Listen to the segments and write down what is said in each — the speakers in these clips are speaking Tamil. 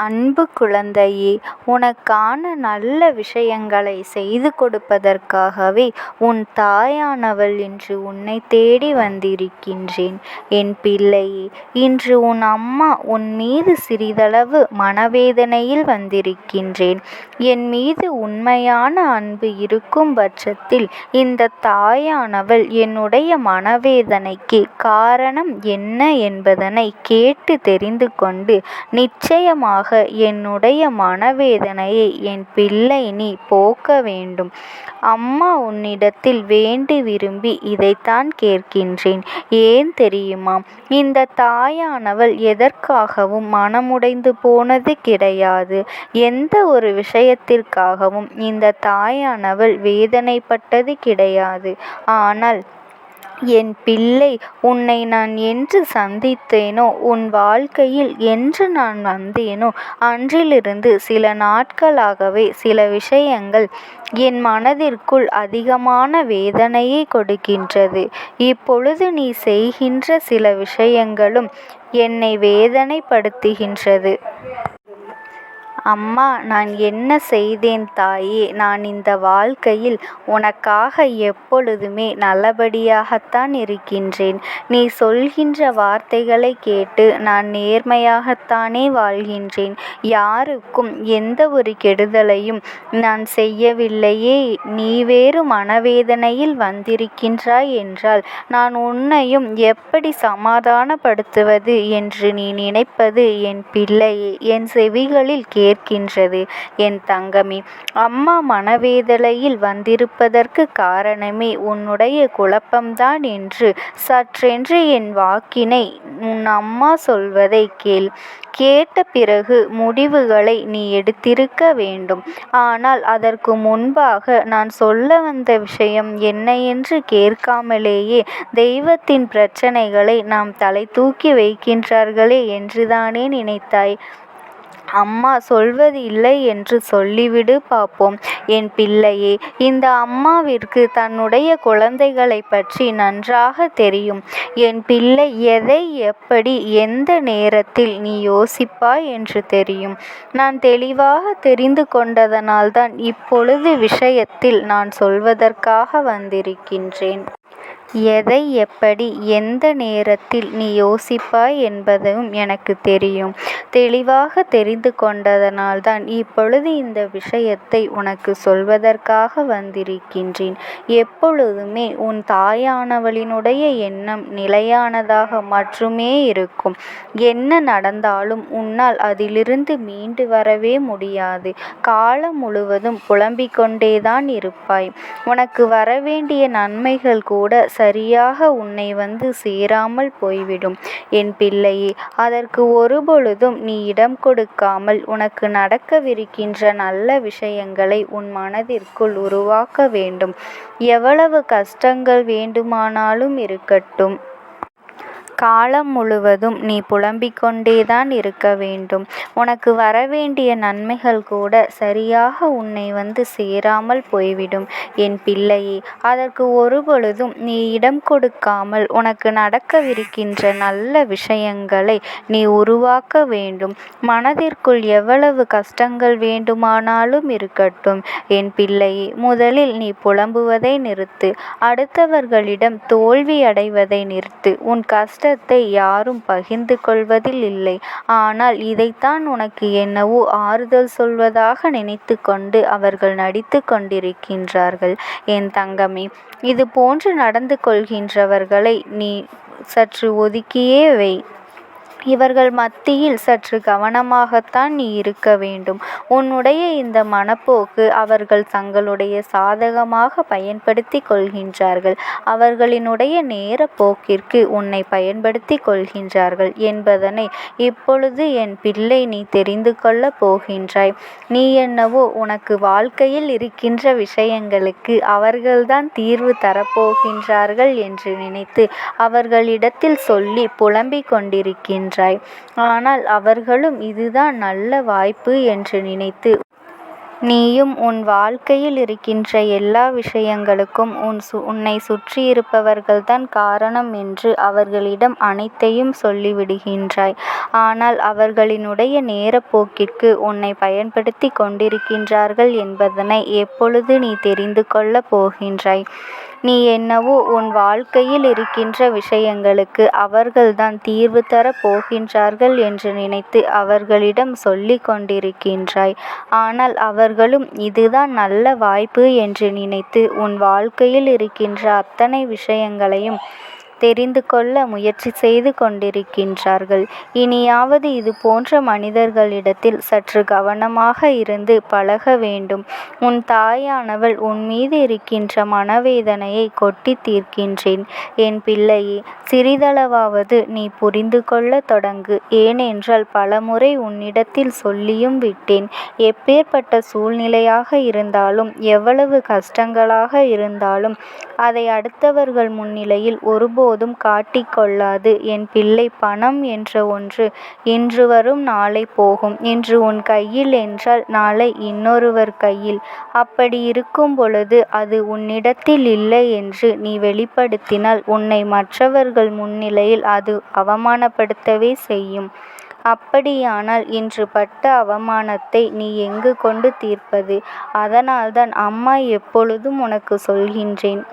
அன்பு குழந்தையே, உனக்கான நல்ல விஷயங்களை செய்து கொடுப்பதற்காகவே உன் தாயானவள் இன்று உன்னை தேடி வந்திருக்கின்றேன். என் பிள்ளையே, இன்று உன் அம்மா உன் மீது சிறிதளவு மனவேதனையில் வந்திருக்கின்றேன். என் மீது உண்மையான அன்பு இருக்கும் பட்சத்தில் இந்த தாயானவள் என்னுடைய மனவேதனைக்கு காரணம் என்ன என்பதனை கேட்டு தெரிந்து கொண்டு நிச்சயமாக என்னுடைய மனவேதனையை என் பிள்ளை நீ போக்க வேண்டும். அம்மா உன்னிடத்தில் வேண்டி விரும்பி இதைத்தான் கேட்கின்றேன். ஏன் தெரியுமா? இந்த தாயானவள் எதற்காகவும் மனமுடைந்து போனது கிடையாது. எந்த ஒரு விஷயத்திற்காகவும் இந்த தாயானவள் வேதனைப்பட்டது கிடையாது. ஆனால் என் பிள்ளை, உன்னை நான் என்று சந்தித்தேனோ, உன் வாழ்க்கையில் என்று நான் வந்தேனோ அன்றிலிருந்து சில நாட்களாகவே சில விஷயங்கள் என் மனதிற்குள் அதிகமான வேதனையை கொடுக்கின்றது. இப்பொழுது நீ செய்கின்ற சில விஷயங்களும் என்னை வேதனைப்படுத்துகின்றது. அம்மா, நான் என்ன செய்தேன் தாயே? நான் இந்த வாழ்க்கையில் உனக்காக எப்பொழுதுமே நல்லபடியாகத்தான் இருக்கின்றேன். நீ சொல்கின்ற வார்த்தைகளை கேட்டு நான் நேர்மையாகத்தானே வாழ்கின்றேன். யாருக்கும் எந்த ஒரு கெடுதலையும் நான் செய்யவில்லையே. நீ வேறு மனவேதனையில் வந்திருக்கின்றாய் என்றால் நான் உன்னையும் எப்படி சமாதானப்படுத்துவது என்று நீ நினைப்பது என் பிள்ளையே என் செவிகளில் கேட்கின்றது. என் தங்கமே, அம்மா மனவேதனையில் வந்திருப்பதற்கு காரணமே உன்னுடைய குழப்பம்தான் என்று சற்றென்று என் வாக்கினை உன் அம்மா சொல்வதை கேள். கேட்ட பிறகு முடிவுகளை நீ எடுத்திருக்க வேண்டும். ஆனால் அதற்கு முன்பாக நான் சொல்ல வந்த விஷயம் என்ன என்று கேட்காமலேயே தெய்வத்தின் பிரச்சனைகளை நாம் தலை தூக்கி வைக்கின்றார்களே என்றுதானே நினைத்தாய்? அம்மா சொல்வது இல்லை என்று சொல்லிவிடு பார்ப்போம். என் பிள்ளையே, இந்த அம்மாவிற்கு தன்னுடைய குழந்தைகளை பற்றி நன்றாக தெரியும். என் பிள்ளை, எதை எப்படி எந்த நேரத்தில் நீ யோசிப்பாய் என்று தெரியும். நான் தெளிவாக தெரிந்து கொண்டதனால்தான் இப்பொழுது விஷயத்தில் நான் சொல்வதற்காக வந்திருக்கின்றேன். எதை எப்படி எந்த நேரத்தில் நீ யோசிப்பாய் என்பதும் எனக்கு தெரியும். தெளிவாக தெரிந்து கொண்டதனால்தான் இப்பொழுது இந்த விஷயத்தை உனக்கு சொல்வதற்காக வந்திருக்கின்றேன். எப்பொழுதுமே உன் தாயானவளினுடைய எண்ணம் நிலையானதாக மட்டுமே இருக்கும். என்ன நடந்தாலும் உன்னால் அதிலிருந்து மீண்டு வரவே முடியாது. காலம் முழுவதும் புலம்பிக் கொண்டேதான் இருப்பாய். உனக்கு வரவேண்டிய நன்மைகள் கூட சரியாக உன்னை வந்து சேராமல் போய்விடும். என் பிள்ளையே, அதற்கு ஒருபொழுதும் நீ இடம் கொடுக்காமல் உனக்கு நடக்கவிருக்கின்ற நல்ல விஷயங்களை உன் மனதிற்குள் உருவாக்க வேண்டும். எவ்வளவு கஷ்டங்கள் வேண்டுமானாலும் இருக்கட்டும். காலம் முழுவதும் நீ புலம்பிக் கொண்டேதான் இருக்க வேண்டும். உனக்கு வரவேண்டிய நன்மைகள் கூட சரியாக உன்னை வந்து சேராமல் போய்விடும். என் பிள்ளையே, அதற்கு ஒருபொழுதும் நீ இடம் கொடுக்காமல் உனக்கு நடக்கவிருக்கின்ற நல்ல விஷயங்களை நீ உருவாக்க வேண்டும். மனதிற்குள் எவ்வளவு கஷ்டங்கள் வேண்டுமானாலும் இருக்கட்டும். என் பிள்ளையே, முதலில் நீ புலம்புவதை நிறுத்து. அடுத்தவர்களிடம் தோல்வி அடைவதை நிறுத்து. உன் கஷ்டத்தை யாரும் பகிர்ந்து கொள்வதில் இல்லை. ஆனால் இதைத்தான் உனக்கு என்னவோ ஆறுதல் சொல்வதாக நினைத்து கொண்டு அவர்கள் நடித்து கொண்டிருக்கின்றார்கள். என் தங்கமே, இது போன்று நடந்து கொள்கின்றவர்களை நீ சற்று ஒதுக்கியே வை. இவர்கள் மத்தியில் சற்று கவனமாகத்தான் நீ இருக்க வேண்டும். உன்னுடைய இந்த மனப்போக்கு அவர்கள் தங்களுடைய சாதகமாக பயன்படுத்தி கொள்கின்றார்கள். அவர்களினுடைய நேர போக்கிற்கு உன்னை பயன்படுத்தி கொள்கின்றார்கள் என்பதனை இப்பொழுது என் பிள்ளை நீ தெரிந்து கொள்ள போகின்றாய். நீ என்னவோ உனக்கு வாழ்க்கையில் இருக்கின்ற விஷயங்களுக்கு அவர்கள்தான் தீர்வு தரப்போகின்றார்கள் என்று நினைத்து அவர்களிடத்தில் சொல்லி புலம்பிக் கொண்டிருக்கின்றாய். ஆனால் அவர்களும் இதுதான் நல்ல வாய்ப்பு என்று நினைத்து நீயும் உன் வாழ்க்கையில் இருக்கின்ற எல்லா விஷயங்களுக்கும் உன்னை சுற்றியிருப்பவர்கள்தான் காரணம் என்று அவர்களிடம் அனைத்தையும் சொல்லிவிடுகின்றாய். ஆனால் அவர்களினுடைய நேரப்போக்கிற்கு உன்னை பயன்படுத்தி கொண்டிருக்கின்றார்கள் என்பதனை எப்பொழுது நீ தெரிந்து கொள்ளப் போகின்றாய்? நீ என்னவோ உன் வாழ்க்கையில் இருக்கின்ற விஷயங்களுக்கு அவர்கள்தான் தீர்வு தரப் போகின்றார்கள் என்று நினைத்து அவர்களிடம் சொல்லிக் கொண்டிருக்கின்றாய். ஆனால் அவர்களும் இதுதான் நல்ல வாய்ப்பு என்று நினைத்து உன் வாழ்க்கையில் இருக்கின்ற அத்தனை விஷயங்களையும் தெரிந்து கொள்ள முயற்சி செய்து கொண்டிருக்கின்றார்கள். இனியாவது இது போன்ற மனிதர்களிடத்தில் சற்று கவனமாக இருந்து பழக வேண்டும். உன் தாயானவள் உன் மீது இருக்கின்ற மனவேதனையை கொட்டி தீர்க்கின்றேன். என் பிள்ளையே, சிறிதளவாவது நீ புரிந்து கொள்ள தொடங்கு. ஏனென்றால் பலமுறை உன்னிடத்தில் சொல்லியும் விட்டேன். எப்பேற்பட்ட சூழ்நிலையாக இருந்தாலும், எவ்வளவு கஷ்டங்களாக இருந்தாலும் அதை அடுத்தவர்கள் முன்னிலையில் ஒருபோதும் காட்டிக்கொள்ளாது. என் பிள்ளை, பணம் என்ற ஒன்று இன்று வரும் நாளை போகும். இன்று உன் கையில் என்றால் நாளை இன்னொருவர் கையில். அப்படி இருக்கும் பொழுது அது உன்னிடத்தில் இல்லை என்று நீ வெளிப்படுத்தினால் உன்னை மற்றவர்கள் முன்னிலையில் அது அவமானப்படுத்தவே செய்யும். அப்படியானால் இன்று பட்ட அவமானத்தை நீ எங்கு கொண்டு தீர்ப்பது? அதனால்தான் அம்மா எப்பொழுதும் உனக்கு சொல்கின்றேன்,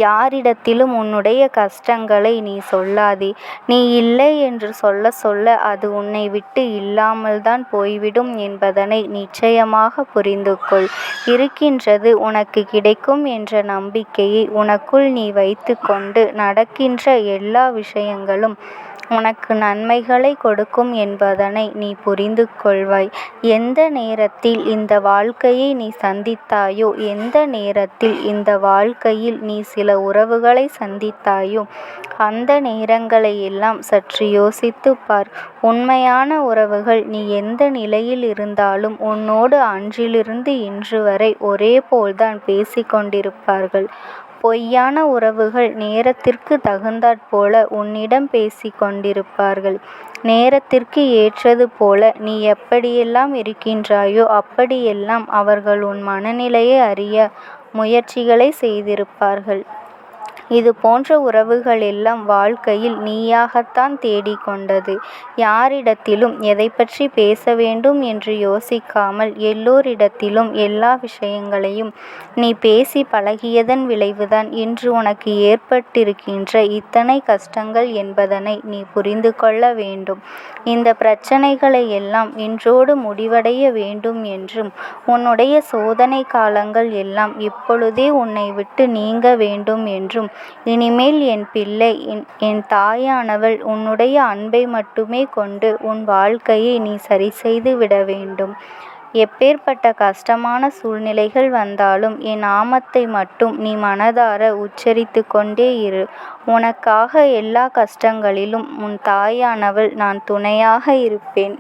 யாரிடத்திலும் உன்னுடைய கஷ்டங்களை நீ சொல்லாதே. நீ இல்லை என்று சொல்ல சொல்ல அது உன்னை விட்டு இல்லாமல்தான் போய்விடும் என்பதனை நிச்சயமாக புரிந்து கொள். இருக்கின்றது உனக்கு கிடைக்கும் என்ற நம்பிக்கையை உனக்குள் நீ வைத்து கொண்டு நடக்கின்ற எல்லா விஷயங்களும் உனக்கு நன்மைகளை கொடுக்கும் என்பதனை நீ புரிந்து கொள்வாய். எந்த நேரத்தில் இந்த வாழ்க்கையை நீ சந்தித்தாயோ, எந்த நேரத்தில் இந்த வாழ்க்கையில் நீ சில உறவுகளை சந்தித்தாயோ, அந்த நேரங்களை எல்லாம் சற்று யோசித்துப் பார். உண்மையான உறவுகள் நீ எந்த நிலையில் இருந்தாலும் உன்னோடு அன்றிலிருந்து இன்று வரை ஒரே போல்தான் பேசிக்கொண்டிருப்பார்கள். பொய்யான உறவுகள் நேரத்திற்கு தகுந்தாற்போல உன்னிடம் பேசிக் கொண்டிருப்பார்கள். நேரத்திற்கு ஏற்றது போல நீ எப்படியெல்லாம் இருக்கின்றாயோ அப்படியெல்லாம் அவர்கள் உன் மனநிலையை அறிய முயற்சிகளை செய்திருப்பார்கள். இது போன்ற உறவுகள் எல்லாம் வாழ்க்கையில் நீயாகத்தான் தேடிக்கொண்டது. யாரிடத்திலும் எதை பற்றி பேச வேண்டும் என்று யோசிக்காமல் எல்லோரிடத்திலும் எல்லா விஷயங்களையும் நீ பேசி பழகியதன் விளைவுதான் இன்று உனக்கு ஏற்பட்டிருக்கின்ற இத்தனை கஷ்டங்கள் என்பதனை நீ புரிந்து கொள்ள வேண்டும். இந்த பிரச்சனைகளை எல்லாம் இன்றோடு முடிவடைய வேண்டும் என்றும், உன்னுடைய சோதனை காலங்கள் எல்லாம் இப்பொழுதே உன்னை விட்டு நீங்க வேண்டும் என்றும், இனிமேல் என் பிள்ளை, என் தாயானவள் உன்னுடைய அன்பை மட்டுமே கொண்டு உன் வாழ்க்கையை நீ சரி செய்து விட வேண்டும். எப்பேற்பட்ட கஷ்டமான சூழ்நிலைகள் வந்தாலும் என் நாமத்தை மட்டும் நீ மனதார உச்சரித்து கொண்டே இரு. உனக்காக எல்லா கஷ்டங்களிலும் உன் தாயானவள் நான் துணையாக இருப்பேன்.